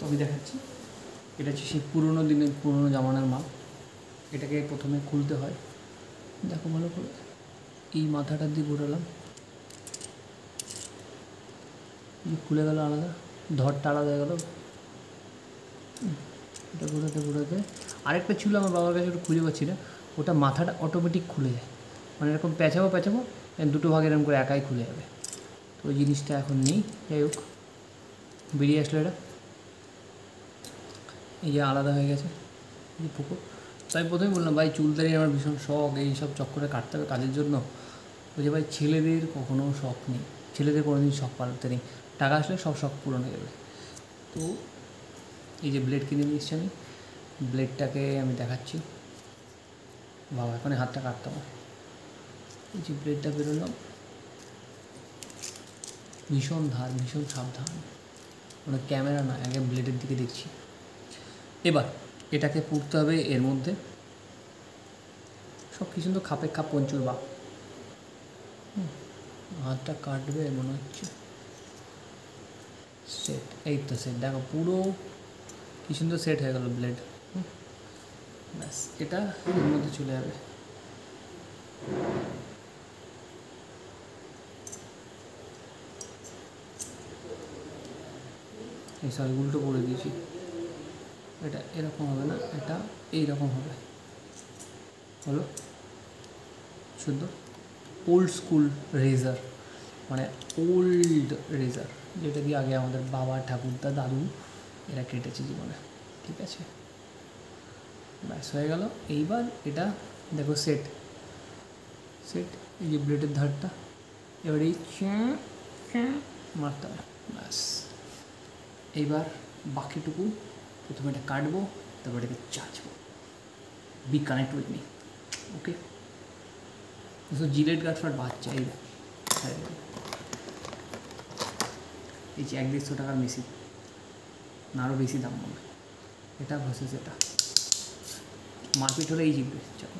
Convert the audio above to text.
আমি দেখাচ্ছি। এটা হচ্ছে সেই পুরোনো দিনের পুরোনো জামানার মাল। এটাকে প্রথমে খুলতে হয়, দেখো ভালো করে, এই মাথাটা দিয়ে ঘোরালাম, খুলে গেল আলাদা, ধরটা আলাদা হয়ে গেল। এটা ঘোরাতে ঘোরাতে আরেকটা ছিল আমার বাবার কাছে, ওটা খুঁজে পাচ্ছি না, ওটা মাথাটা অটোমেটিক খুলে যায়, মানে এরকম পেঁচাবো দুটো ভাগ এরকম করে একাই খুলে যাবে। তো ওই জিনিসটা এখন নেই, যাই হোক বেরিয়ে আসলো এটা, এই যে আলাদা হয়ে গেছে এই পুকুর। তো আমি প্রথমে বললাম ভাই চুল দাঁড়িয়ে আমার ভীষণ শখ, এইসব চক্করে কাটতে হবে কাজের জন্য। বলছে ভাই ছেলেদের কখনো শখ নেই, ছেলেদের কোনো দিন শখ পালতে নেই, টাকা আসলে সব শখ পূরণ হয়ে যাবে। তো এই যে ব্লেড কিনে নিয়ে এসছি আমি, ব্লেডটাকে আমি দেখাচ্ছি। বাবা এখন হাতটা কাটতে হবে। এই যে ব্লেডটা বেরোলাম, ভীষণ ধার, ভীষণ সাবধান, মানে ক্যামেরা না, আগে ব্লেডের দিকে দেখছি। এবার এটাকে পুড়তে হবে এর মধ্যে, সব কিছু তো খাপে খাপ পঞ্চুর বা হাতটা কাটবে মনে হচ্ছে। সেট, এই তো সেট, দেখো পুরো কি সুন্দর সেট হয়ে গেল ব্লেড। ব্যাস এটা এর মধ্যে চলে যাবে। এই সরি উল্টো করে দিয়েছি, এটা এরকম হবে না, এটা এইরকম হবে, হলো শুদ্ধ ওল্ড স্কুল রেজার, মানে ওল্ড রেজার, যেটা দিয়ে আগে আমাদের বাবা ঠাকুরদা দাদু এরা কেটেছে জীবনে। ঠিক আছে, ব্যাস হয়ে গেল। এইবার এটা দেখো সেট সেট, এই যে ব্লেডের ধারটা এবার এই মারতে হবে, ব্যাস। এইবার বাকিটুকু প্রথমে এটা কাটবো, তারপর এটাকে চাচবো। Be connect with me, okay. জিলেট গাছ ফাট বাচ্চা, এই যে 1-150 টাকার মেশিন, না আরও বেশি দাম হবে এটা ভার্সেস এটা, মারপিট হলে এই জিতবে। চলো।